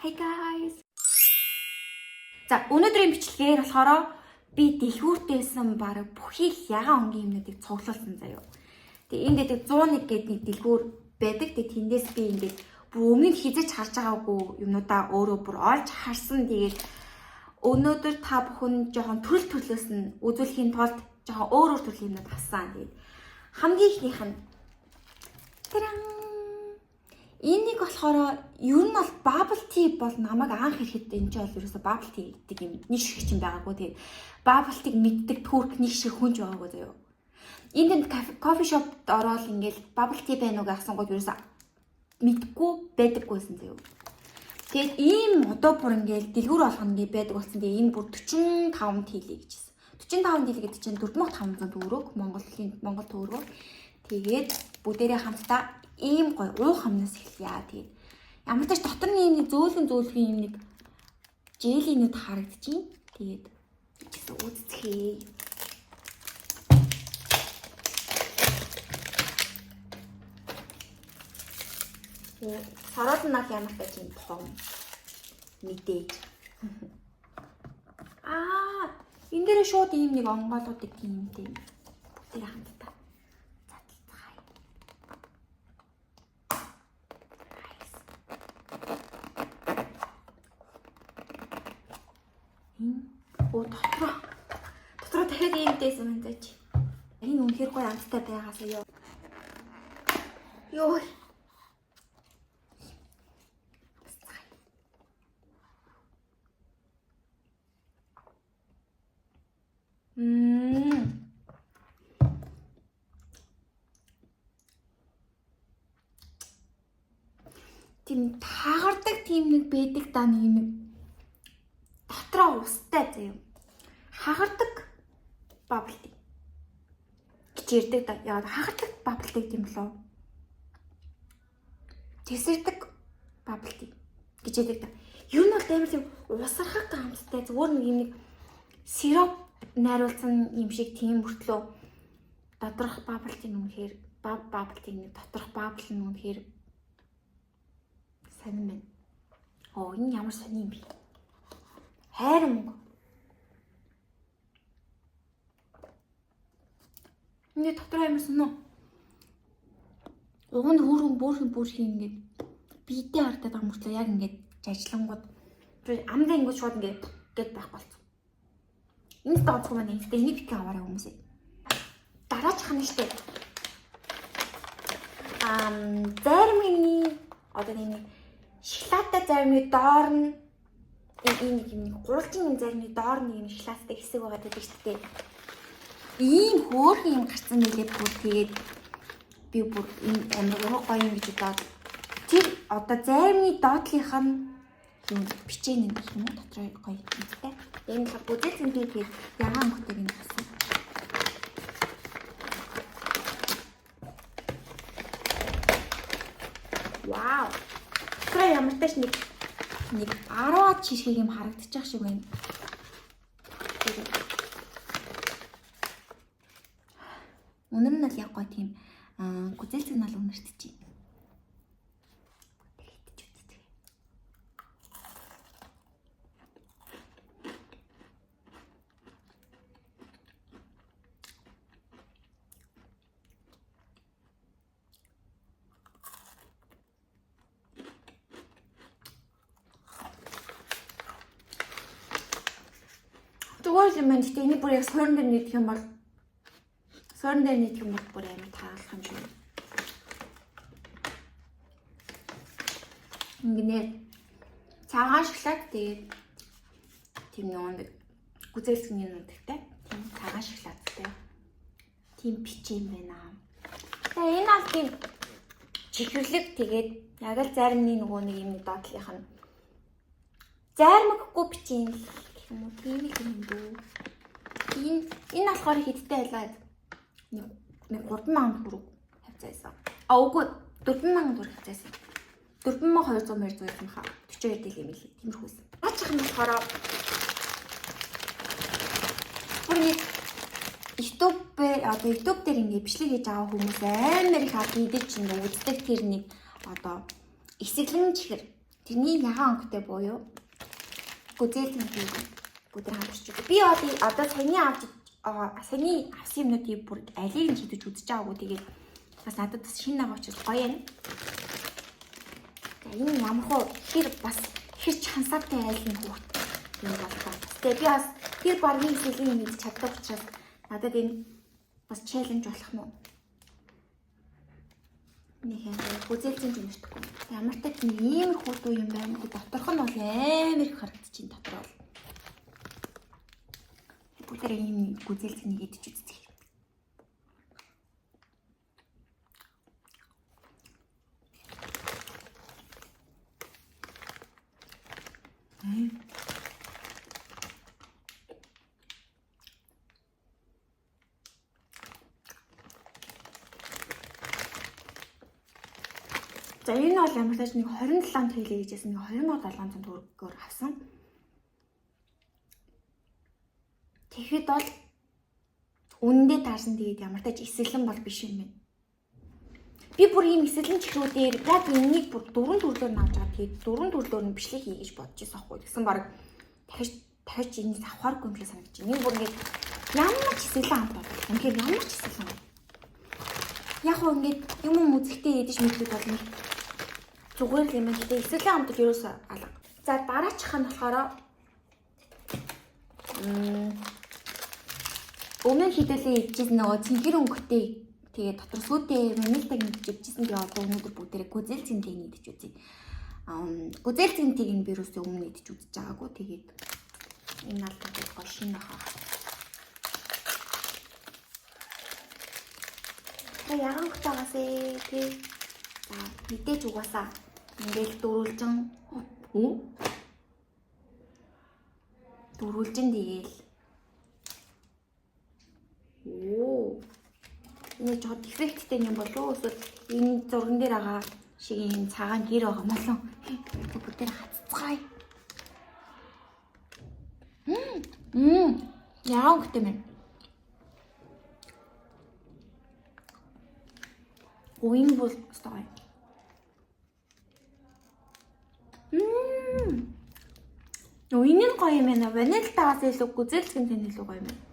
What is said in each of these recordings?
Hey guys. За өнөөдрийн бичлэгээр болохоор би дэлгүүртээсэн баг бүхий л ягаан өнгийн юмнуудыг цуглуулсан заяа. Тэгээ энэ дэдэг 101 гэдэг нэг дэлгүүр байдаг. Тэгээ тэндээс би ингээд бүр өмнө нь хизэж харж байгаагүй юмнуудаа өөрөө бүр олж харсан. Тэгээд өнөөдөр та бүхэн жоохон төрлөөс нь үзүүлэхийн тулд жоохон өөр төрлийн юмнууд авсан. Тэгээд хамгийн ихнийх нь энийг болохоор ер нь бол bubble tea бол намайг анх ирэхэд энэ ч бол ерөөсө bubble tea гэдэг юм нэг шиг юм байгаагүй. Тэгээ bubble tea мэддэг түүх нэг шиг хүнж байгаагүй заяа. Энд кофе шопд ороод ингээл bubble tea байна уу гэсэн гол ерөөсө мэдгүй байдаггүйсэн заяа. Тэгээд ийм одоо бүр ингээл дэлгүүр болгоно гээ байдаг болсон. Тэгээ энэ бүр 45 TL гэжсэн. 45 TL гэдэг чинь 4500 төгрөг Монгол төгрөг. Тэгээд бүгдээрээ хамтдаа ийм гоё уух хамнаас эхэлье. Тэгээд ямар ч тач дотор нь ийм нэг зөөлгөн ийм нэг желинүүд харагдчихээн. Тэгээд чигсээ үзцгээе. Сараад нар ямар ч юм том мэдээж. Энэ дээр шууд ийм нэг онгоолуудыг гинтэй. Тэр хамтдаа. Дотроо дахиад иймдээс юм даач. Энэ үнэхээр гоё амттай байгаасаа ёо. Ёо. Тийм таагардаг тийм нэг байдаг даа нэг дотроо устай заяа. Хагардаг bubble tea гэж ярьдаг да. Яагаад хагардаг bubble tea гэм лөө? Тэсэрдэг bubble tea гэж ярьдаг да. Юу нь бол амар тийм усархаг амттай зүгээр нэг юм нэг сироп найруулсан юм шиг тийм мөртлөө доторх bubble tea нүнхээр bubble tea нэг доторх bubble нүнхээр сонирн байна. Энэ ямар сони юм бэ? Хайрын мөнгө. Ингээд дотор амар сонио. Уганд бүрхэн ингээд биетэй хартаад байгаа мөртлөө яг ингээд жажлангууд амдаа ингээд шууд ингээд байх болцсон. Энд тооцох маань инстэ энийг битгий аваарай хүмүүсээ. Дараач хана штэ. Зармины одоо нэг шоколадтай зармины доор нь ийм гурвалжин зармины доор нэг юм шоколадтай хэсэг байгаа гэдэг шүү дээ. Ийм хөөрхөн юм гарсан нэлээд бүр тэгээд би бүр энэ амар гоё юм гэж бодоод тэр одоо зармины доотлынх нь юм бичээн нэг юм уу дотроо гоё юмтай. Энэ л бүдэлцэн би тэгээд ягаан өнгөтэйг нь болсон. Вау. Тэр ямар тааш нэг 10-аад шишгийг юм харагдчих шиг байна. Өнөр нь л яг гоё тийм гүзэл сигнал үнэртэж байна. Зүгээр юм байна. Гэтэ энийг бүр яг сорон дээр нийтэх юм бол бүр амар тааглах юм шиг. Ингээд цагаан шоколад тэгээд тийм нэг гүзэлсгний нүдтэй. Тийм цагаан шоколадтай. Тийм бичээн байна. Тэгээ энэ аль тийм чихэрлэг тэгээд яг л зармны нөгөө нэг юм доотлынх нь зармаггүй бичээн юм уу тийм юм дөө. Энэ болохоор хэдтэй байлаа. Нэг 3000 төгрөг хавцаасан. Үгүй 4000 төгрөг хавцаасан. 4200 юм хаа. 42 TL юм лээ. Тиймэрхүүсэн. Наачих нь болохоор бүрний YouTube дээр ингэ бичлэг хийж байгаа хүмүүс амар их хад идэж чинь үздэг тэр нэг одоо эсэглэн чихэр Тэрний ягаан өнгөтэй буюу гүзээлтнийг бүгд хамтарч үзье. Би одоо саяны авсан юмнуудыг бүр алийг нь шидэж үзэж байгаагүй. Тэгээд бас надад бас шинэ байгаа учраас гоё юм. За энэ ямар хөө хэр бас хэр чансаатай айлын хүүхд юм болоо. Тэгээд би бас тэр баргийн хэсгийн юм хийж чаддаг учраас надад энэ бас челленж болох нь. Нэг юм гүзээлтийн юм шигдэхгүй. Ямар ч тийм ийм хүүхдүү юм байна. Доторх нь бол амар их харагдчихээн дотроо. Бүгдээр ийм гүзээлтнийг идэж үзье. За энэ бол ямар ч нэг 27 төгрөг хийжсэн нэг 2700 төгрөгөөр авсан. Тэгэхэд бол үнэндээ таарсан тэгээд ямар тач эсэлэн бол биш юм байна. Би бүр ийм эсэлэн чихрүүдээр яг энийг бүр 4 төрлөөр навж байгаа. Тэгээд 4 төрлөөр нь бичлэг хий гэж бодож байсан байхгүй. Тэгсэн баг дахиж энийг авахааргүй юм шиг санагдаж байна. Энэ бүр ингээд ямар ч эсэлэн амт бол. Ингээд ямар ч эсэлэн. Яг хөө ингээд юм үзэхдээ идэж мэддэг бол нэг зүгээр л юм байна. Гэтэ эсэлэн амт бол ерөөсөө алга. За дараачих нь болохоор өмнө хідэлээ идчихсэн нөгөө цэнхэр өнгөтэй тэгээ дотор сүйтэй мэнэлтэг идчихсэн би одоо өнөөдөр бүгдээрээ гүзээлцэнтэй идэж үзье. Гүзээлцэнтийг нь вирусыг өмнө идэж үзэж байгаагүй. Тэгээд энэ алдаад гоё шин баха. Яагаад гутаагасээ тий. За мэдээж угаасаа ингээл дөрвөлжин тэгээл. Энэ жоо дефекттэй юм болов уу? Эсвэл энэ зурган дээр байгаа шиг энэ цагаан гэр байгаа молоо. Бүгдээр хаццгаая. Яагаад гутаа мэн? Уин бол стой. Уинын гоё юм байна. Ванильтаас илүү гүзээлцэнтэй илүү гоё юм байна.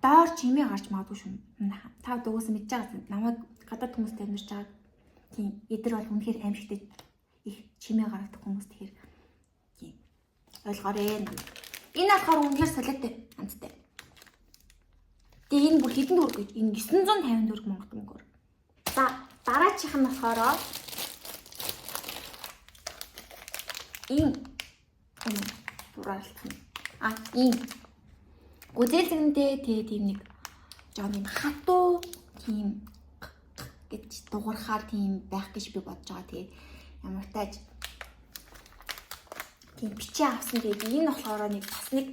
Доор чимээ гарч магадгүй шүү. Та дуугаас мэдж байгаа. Намайг гадаад хүмүүстэй амьдарч байгаа. Тийм. Эдэр бол үнэхээр аимшигтэй их чимээ гаргадаг хүмүүс тэгэхээр тийм. Ойлгоорой. Энэ болохоор үнэхээр солиотой амттай. Тэгээ энэ бүр хэдэн төгрөг гэж? Энэ 950 төгрөг Монгол мөнгөөр. За дараачих нь болохоор энэ дураалт нь. Энэ гүзээлцэнтэй тийм нэг жоо юм хатуу тийм гэж дуурахаар тийм байх гэж би бодож байгаа. Тэгээ ямар тааж тийм бичээ авсан. Тэгээд энэ болохоор нэг бас нэг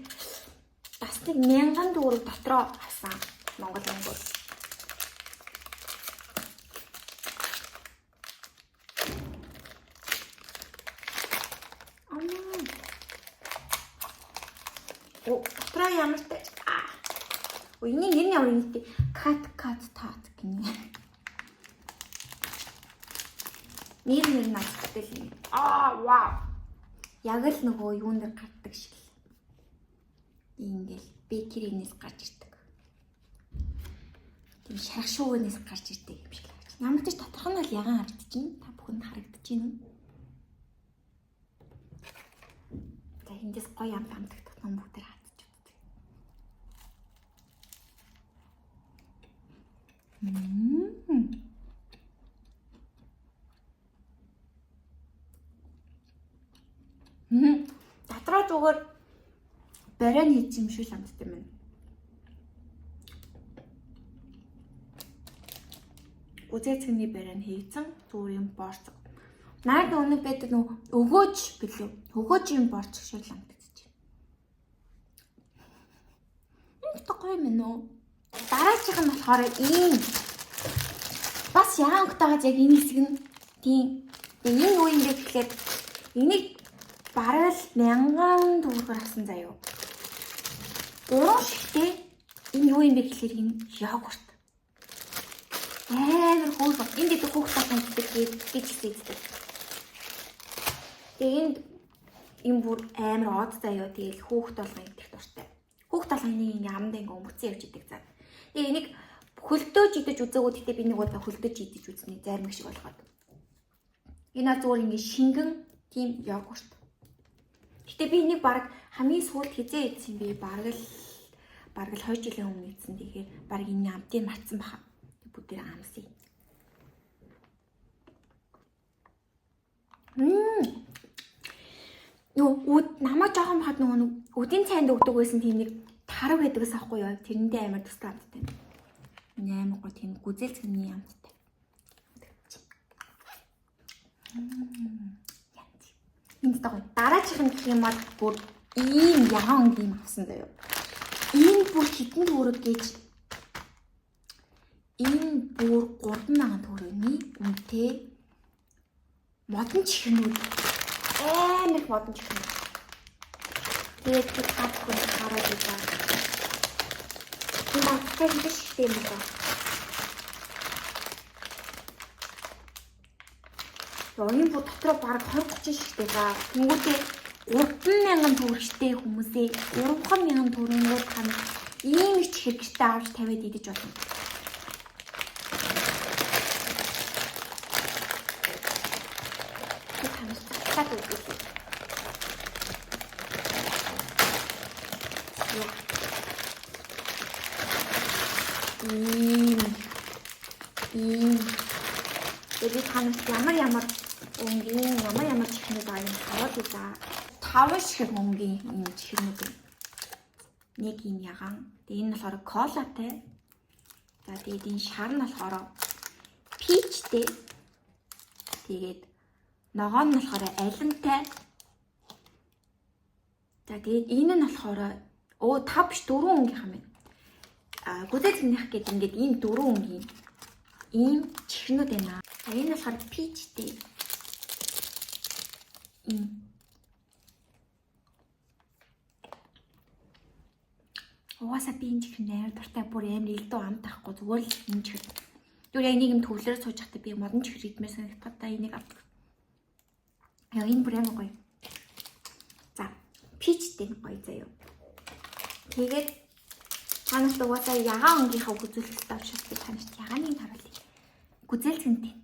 1000 төгрөг дотроо авсан Монгол мөнгөөр. Дотроо ямар тааж энэ нэр нь ямар нэгтэй кат тат гинэ. Нэр надтай л юм. Вау. Яг л нөгөө юун дээр гардаг шиг л. Ингээл бэкеринээс гарч ирдэг. Тийм шарх шуугнаас гарч ирдэг юм шиг л. Ямар ч доторх нь бол ягаан харагдчихээн. Та бүхэнд харагдчихээн үү? За эндээс гоё амтдаг тотон бүгдээр хатчих. Дотроо зүгээр бариан хийж юм шиг амттай байна. Гүзээцгний бариан хийцэн зүгээр юм борцог. Наад өнөг байдаг нөө өгөөж билүү. Өгөөж юм борцог шиг амтдаг. Энэ гоё юм нөө. Дараачих нь болохоор ийм бас яангтайгаа яг энэ хэсэг нь тийм энэ юу юм бэ гэхлээр энийг бараг л 1000 төгрөгөөр авсан заяа. Уран шигтэй энэ юу юм бэ гэхлээр энэ йогурт. Амар хөөс. Энд дэдэг хүүхд тахын гэдэг гэж хэлдэг. Тэгээ энэ бүр амар од заяа. Тэгэл хүүхд болгон идэх дуртай. Хүүхд болгоны ямдаа ингээ өмгцэн явж идэг заа. Тэгээ энийг хөлдөөж идэж үзээгөө гэхдээ би нэг удаа хөлдөөж идэж үзний зарим шиг болгоод. Энэ зүгээр ингээ шингэн тийм йогурт. Гэтэ би энийг баг хамгийн сүүлд хизээ идсэн би баг л 2 жилийн өмнө идсэн. Тэгэхээр баг энэ амтыг мартсан баха. Бүгдээр амсыг. Намаа жоохон бахад нөгөө өдийн цайнд өгдөг байсан тийм нэг тарав гэдэгс ахгүй юу? Тэрэндээ амар тустай амттай. Амар гоо тийм гүзэлцгний амттай. Энд таг дараачих нь гэх юм бол бүр ийм ягаан юм авсан заяа. Энэ бүр хитэн төгрөг гэж энэ бүр 3000 төгрөгийн үнэтэй модон чихнүүд амар их модон чихнүүд. Тэгээд гадгүй хараад байгаа. Энэ баттай хийх хэрэгтэй юм байна. Энэ бүр дотроо баг 20-30 шигтэй за. Тэнгүүтээ 3000 төгрөгтэй хүмүүсээ 3000 төгрөгөөр хам ийм их хэрэгтэй авч тавиад идэж болно. Тэгээд танаас ямар өнгийн ямар чихнүүд аа юм хараад үзаа. 5 шиг өнгийн юм чихнүүд. Нэг юм ягаан. Тэгээд энэ болохоор колатай. За тэгээд энэ шар нь болохоор пичтэй. Тэгээд ногоо нь болохоор алимтай. За тэгээд энэ нь болохоор 5 биш 4 өнгийн юм байна. Гүзэлцгнийх гэдэг ингээд ийм 4 өнгийн ийм чихнүүд байна. Энэ болохоор пичтэй. Угаасаа би энэ чихэн амар дуртай бүр амар элдв амт тахгүй зүгээр л энэ чихэн. Зүгээр яг нэг юм төвлөрөө сууж байхдаа би модон чихэр идмээр санагдаад та энийг авдаг. Яа энэ бүр амар гоё. За пичтэй гоё заяа. Тэгээд танаас угаасаа ягаан өнгийнхаа гүзэлцэлтэй авчиж би танаас ягааныг харуулъя. Гүзэлцэнтэй.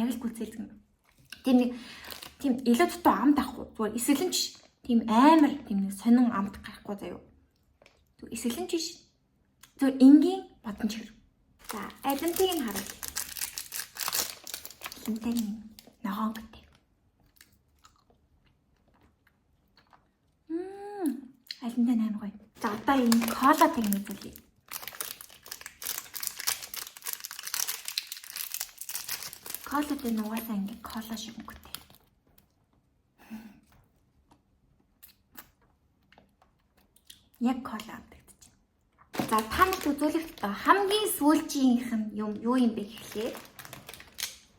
Яг л гүзэлцэн. Тийм илүү дутуу амт ахгүй. Зүгээр эсгэлэн ч тийм амар тийм нэг сонин амт гарахгүй заяа. Зүгээр эсгэлэн ч биш. Зүгээр энгийн бодон чихэр. За, алимтыг нь харуул. Алимтай ногоон гэдэг. Алимтай амар гоё. За, одоо энэ колатыг нэзүүлье. Колатай нугаасаа ингээ кола шиг өнгөтэй. Яг кола авдагдаж байна. За танад үзүүлэх хамгийн сүүлчийнх нь юу юм бэ гэхлээр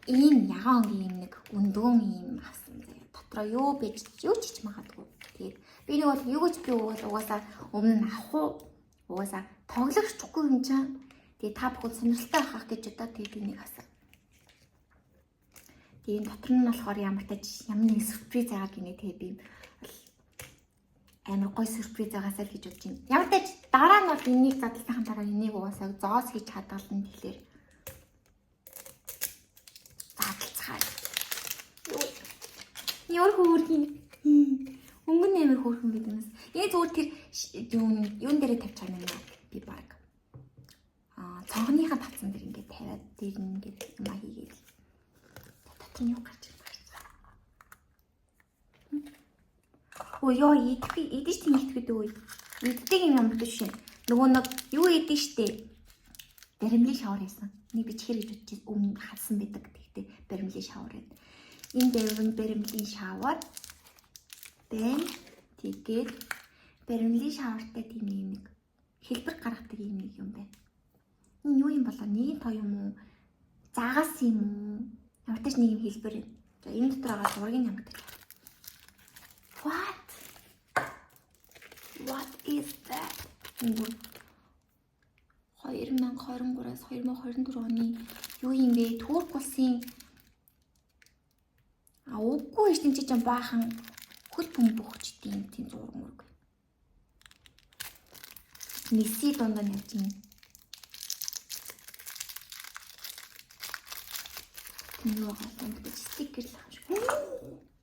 ийм ягаан юм нэг өндгөн юм авсан заяа. Дотроо юу ч хийж магадгүй. Тэгээд би нэг бол юу гэж би угаасаа өмнө нь авах уу? Угаасаа тоглохчгүй юм чам. Тэгээд та бүхэн сонирхолтой авах гэж удаа тэгээд энийг авсан. Тэгээд дотор нь болохоор ямар нэг сюрприз байгаа гинэ тэгээд би амар гоё сюрприз байгаасаа л гэж бодож байна. Ямар ч дараа нь бол энийг задлахын дараа энийг угаасаа зоос хийж хадгална тэгэхээр задлцгаа. Яр хөөрхин. Өнгөн амар хөөрхөн гэдэг юмс. Энэ зүгээр тэр юун дээрээ тавьж байгаа юм би баг. Цонхныхаа тавцсан дээр ингээд тавиад дээр нь ингээд юм хийгээд. Дотор нь юу гарч ирсэн. Өө ёо идэж тийм итгэдэг үе. Иддэг юм бодож шин. Нөгөө нэг юу идэж штэ. Баримлын шавар хийсэн. Нэг би чихэр гэж бодчих өмнө хадсан байдаг. Тэгтээ баримлын шавар байна. Энэ баримлын шавар. Тэгээд баримлын шавартай тийм нэг хэлбэр гаргадаг юм нэг юм байна. Энэ юу юм болоо? Нэг тоо юм уу? Загас юм уу? Ямартай ч нэг юм хэлбэр байна. За энэ дотор байгаа зургийг ямартай. What is that? 2023-аас 2024 оны Юу юм бэ? Турк улсын үгүй шүү дээ чинь баахан хөл бөмбөгчдийн тийм зураг мөрөг. Месси дундаа явж байна. Юу гоо гэж стикер л авч.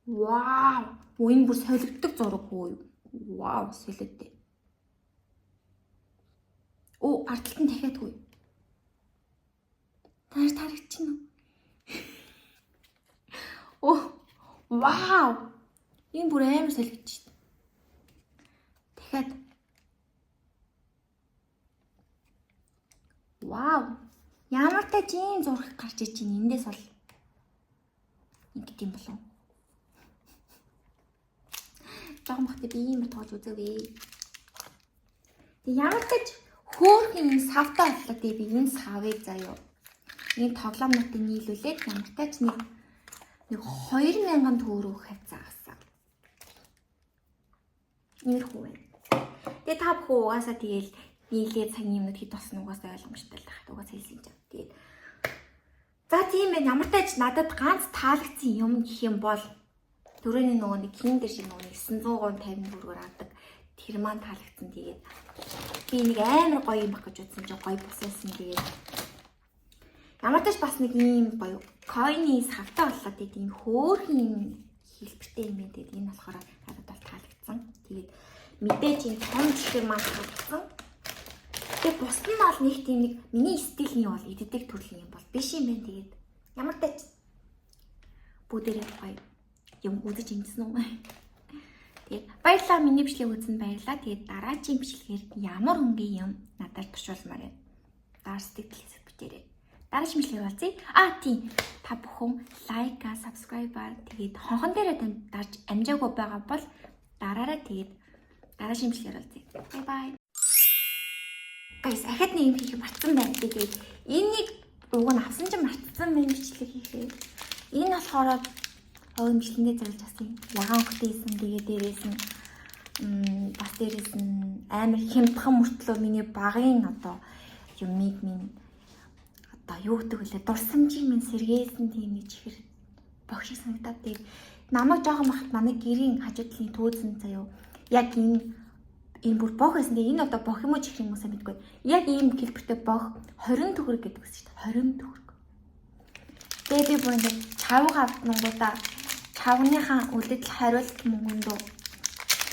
Вау! Энэ бүр солигддог зураг хөө юу? Вау, солиотой. Ардталтан дахиад хөө. Тарагч нь. Вау! Энэ бүр амар солигдож байна. Дахиад. Вау! Ямар та тийм зураг гарч иж байна. Эндээс бол ингэт юм болов. Жаахан бахтай би ийм тоож үзээвээ. Тэг ямар тач хөөхөн савтай боллоо тий би энэ савыг заяа. Энэ тоглоомнуудыг нийлүүлээд ямар тач нэг 2000 төгрөг хавцаа авсан. Нэрхүү байна. Тэгээ та бүхэн угаасаа тэгээл нийлээ цагийн юмнууд хэд болсон угаасаа ойлгомжтой л байна. Угаасаа хэлсэн юм. Тэгээд за тийм байна. Ямар тач надад ганц таалагдсан юм гэх юм бол түрүүний нөгөө нэг киндер шиг нөгөө 950 төгрөгөөр авдаг. Тэр маань таалагдсан. Тэгээд би нэг амар гоё юм баг гэж бодсон чинь гоё боссон. Тэгээд ямар тач бас нэг ийм гоё койны савтай боллоо. Тэгээд ийм хөөхөн юм хэлбэртэй юм байна. Тэгээд энэ болохоор надад бол таалагдсан. Тэгээд мэдээж энэ том жишээ маань таалагдсан. Тэгээд бус нь бол нэг тийм нэг миний стилийн бол иддэг төрлийн юм бол биш юм байна. Тэгээд ямар тач бүдэрээ гоё юм үзэж ингэсэн үү? Тэгээд баярлалаа миний бичлэг үзсэнд баярлалаа. Тэгээд дараагийн бичлэгээр ямар хөнгөн юм надад тушуулмаар байна. Дараа сэтгэл бүтээрээ. Дараагийн бичлэгээр болцъя. Тийм. Та бүхэн лайк, subscribe тэгээд хонхон дээрээ дарж амжаагүй байгаа бол дараараа тэгээд дараагийн бичлэгээр болцъя. Bye bye. Guys, ахад нэг юм хийх батсан байна. Тэгээд энийг уг нь авсан чинь мартсан байна бичлэг хийхээ. Энэ болохоор бичлэгээ зориулж авсан. Ягаан хөтөөсөн тэгээд дээрээс нь бас дээрээс нь амар хямдхан мөртлөө миний багын одоо юмыг минь одоо юу гэдэг вэ? Дурсамжийг минь сэргээсэн тийм нэг чихэр богш санагдаад тэгээд намайг жоохон бахад манай гэрийн хажуу талын төөзөн заяо. Яг энэ бүр бох байсан. Тэгээ энэ одоо бох юм уу чихэр юм уусаа мэдгүй. Яг ийм хэлбэртэй бох 20 төгрөг гэдэг гэсэн чинь 20 төгрөг. Тэгээд би бүр ингээд чавга авдангуудаа чавныхаа үлдэл хариулт мөнгөндөө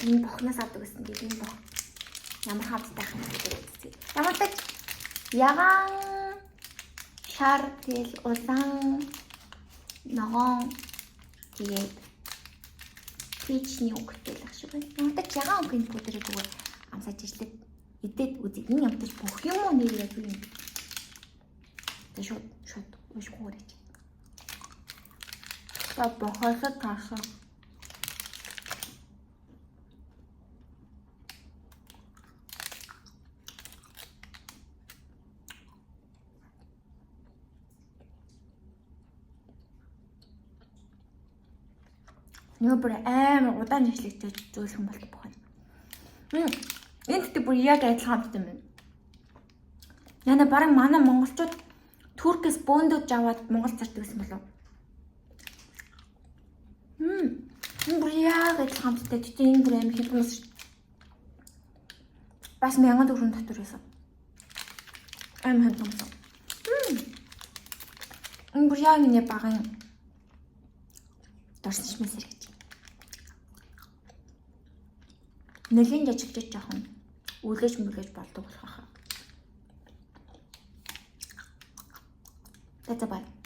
энэ бохноос авдаг гэсэн. Тэгээд энэ бох ямар хамттай хам гэдэг үзье. Ямар ч ягаан шар тэл улаан ногоон тэгээд пичний өнгөтэй л ах шиг байна. Ямар ч ягаан өнгөний пудрыг өгөө амсаж ижлээд идээд үзье. Энэ ямар ч бүх юм уу нэрээ би юм. Тэгээд шууд уушгүй гэж. Та бохоосоо таасан. Нөгөө бүр амар удаан нэшлэгтэй зөөлхөн болдог бохоо. Энэ гэдэг бүр яг адилхан хамт юм байна. Яна бараг манай монголчууд Туркээс бөөндөж аваад Монгол зардаг гэсэн болов. Энэ бүр яг адилхан хамттай. Тэгтээ энэ бүр амар хэмжээс бас 1000 төгрөг дотор байсан. Амар хэмжээс. Энэ бүр яг миний багын дурсамж мэсэр гэж. Нэлийн жижигч жоохон үлээж мүлээж болдог болох хаа. That's about it.